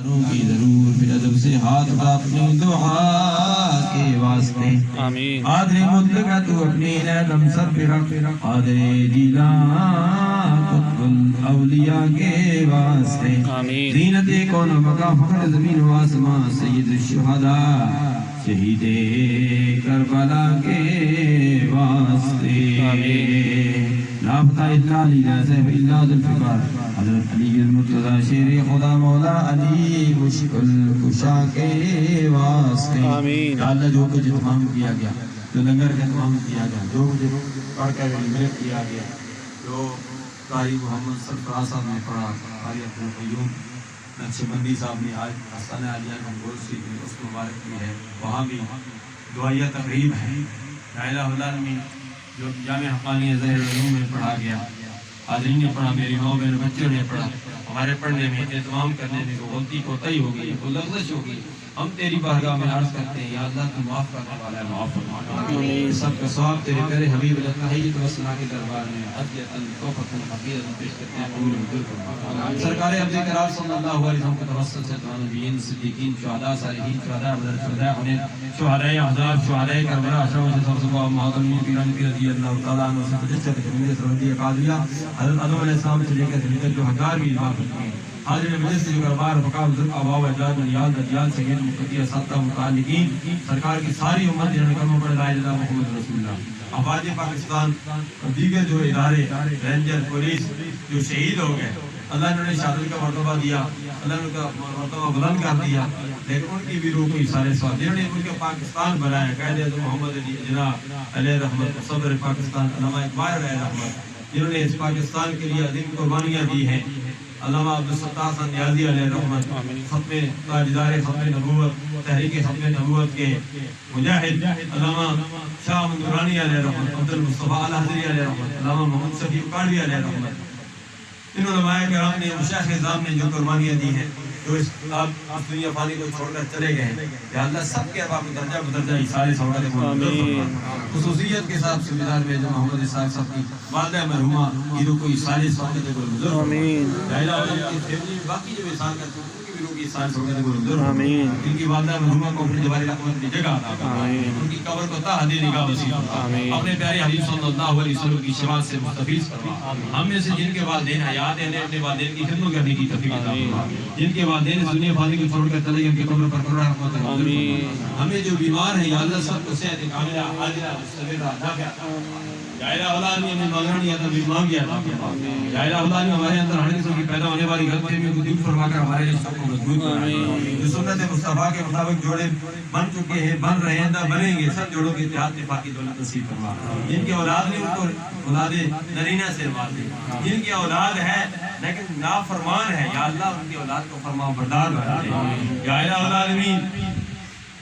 کی ضرور پھر ادب سے ہاتھ اٹھا اپنی دعا کے واسطے آمین قادر مطلق تو اپنی علم سر پہ رکھ قادر جیلان قطب الاولیاء کے واسطے آمین زینت کون و مقام فخر زمین و آسمان سید الشہداء شہید کربلا کے واسطے لافتہ الا علی صاحب اللہ ذوالفقار حضرت علی المرتضی شیر خدا مولا علی مشکل کشا کے واسطے آمین یا اللہ جو کچھ اتمام کیا گیا جو لنگر کا اتمام کیا گیا جو کچھ پڑھ کر ملک کیا گیا جو قاری محمد سرفراز صاحب نے پڑھا قاری عبدالقیوم نقشبندی صاحب نے آج آستانہ عالیہ منگول سی اس مبارک میں ہے وہاں بھی دعائیہ تقریب ہے لا الہ الا اللہ جو جامع حقانی ظاہر العلوم میں پڑھا گیا حاضرین نے پڑھا میری ماں بہن بچوں نے پڑھا ہمارے پڑھنے میں اہتمام کرنے میں کوئی غلطی کوتاہی ہو گئی کوئی لغزش ہو گئی ہم تیری بارگاہ میں عرض کرتے ہیں یا اللہ تو معاف کرنے والا ہے معاف فرما سب کا ثواب تیرے پیارے حبیب التحیت و ثنا کے دربار میں عطیۃ توفۃ حقیقت پیش کرتے ہیں قبول منظور فرما سرکار عبد کرام صلی اللہ علیہ وسلم کے توسط سے تمام نبیین صدیقین شہداء صالحین شہداء بدر شہداء حنین شہداء احزاب شہداء کربلا اشرف صحابہ محترمین پیران کی رضی اللہ تعالی عنہ سے تجسد خدمت سرودی قادریہ حضرت آدم علیہ السلام سے لے کر حضرت جو ہزار بھی بات ہیں حاضر مجلس سے جو دربار فقام ذکر اباو اجداد نیال دجال سید مقتدیہ ساتہ متعلقین سرکار کی ساری امت جنہوں نے کلمہ پڑھ لا الہ الا اللہ محمد رسول اللہ افواج پاکستان اور دیگر جو ادارے رینجر پولیس جو شہید ہو گئے اللہ نے شہادت کا مرتبہ دیا اللہ نے ان کا مرتبہ بلند کر دیا لیکن ان کی بھی روح کو سارے سواد جنہوں نے ان کا پاکستان بنایا قائد اعظم محمد علی جناح علیہ رحمت صدر پاکستان علامہ اقبال علیہ رحمت جنہوں نے اس پاکستان کے لیے عظیم قربانیاں دی ہیں علامہ عبدالستار حسن نیازی علیہ رحمت ختم تاجدار ختم نبوت تحریک ختم نبوت کے مجاہد علامہ شاہ مندورانی علیہ رحمت عبدالمصطفیٰ الحضری علیہ رحمت علامہ محمد شفیع اکاڑوی علیہ رحمت ان علماء کرام نے مشایخ نظام نے جو قربانیاں دی ہیں جو اس دنیا فانی کو چھوڑ کر چلے گئے ہیں یا اللہ سب کے ارباب درجہ بدرجہ سارے سوالے خصوصیت کے ساتھ سمیدار میں جو محمد اسحاق صاحب کی والدہ مرحومہ یہ جو کوئی سارے سوالے کو بزرگ آمین لا الہ الا اللہ کی فیملی باقی جو احسان کرتے ہیں ان کی بھی روح کی سارے سوالے کو بزرگ آمین ان کی والدہ مرحومہ کو اپنی جباری رحمت کی جگہ عطا فرما ان کی قبر کو تا حدی نگاہ وسیع فرما اپنے پیارے حبیب صلی اللہ علیہ وسلم کی شفاعت سے مستفیض فرما ہم میں سے جن کے والدین حیات ہیں اپنے والدین کی خدمت کرنے کی توفیق عطا فرما جن کے والدین اس دنیا فانی کو چھوڑ کر چلے گئے ان کی قبر پر قرار رحمت آمین ہمیں جو بیمار ہیں یا اللہ سب کو صحت کاملہ عاجلہ مستمرہ نافعہ یا الہ الا اللہ نے مانگانی یا تبلیغ مانگی عطا فرما یا الہ الا اللہ ہمارے اندر ہر قسم کی پیدا ہونے والی غلط فہمیوں کو دور فرما کر ہمارے رشتوں کو مضبوط فرما جو سنت مصطفیٰ کے مطابق جوڑے بن چکے ہیں بن رہے ہیں نہ بنیں گے سب جوڑوں کے اتحاد اتفاق کی دولت نصیب فرما جن کی اولاد نے ان کو اولاد نرینہ سے نواز دے جن کی اولاد ہے لیکن نافرمان ہے یا اللہ ان کی اولاد کو فرما بردار بنا دے یا الہ الا اللہ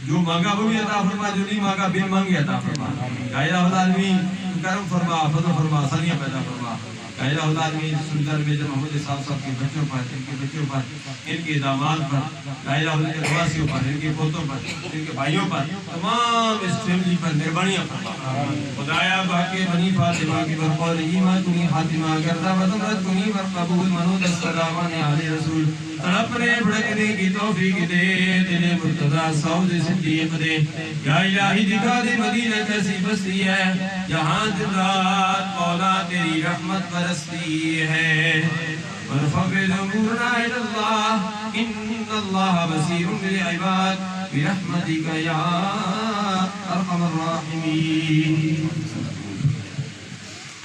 جو مانگا وہ بھی عطا فرما جو نہیں مانگا بن مانگے عطا فرما یا الہ الا اللہ کرم فرما فضل فرما آسانیاں پیدا فرما یا الہ الا اللہ سندر میجر محمد صاحب صاحب کے بچوں پر ان کے بچوں پر ان کے داماد پر یا الہ الا اللہ کے نواسیوں پر ان کے پوتوں پر ان کے بھائیوں پر تمام اس فیملی پر مہربانیاں فرما خدایا باقی بنی فاطمہ کی برقول ایمان کنی خاتمہ گردہ بدمرت کنی برقبول منود السلامان علی رسول تڑپنے بھڑکنے کی توفیق دے تیرے مرتضی سعود صدیق دے یا الہی دکھا دے مدینہ کیسی بستی ہے جہاں دن رات مولا تیری رحمت برستی ہے ورفع ذنوبنا الى اللہ ان اللہ بصیر بالعباد برحمتک یا ارحم الراحمین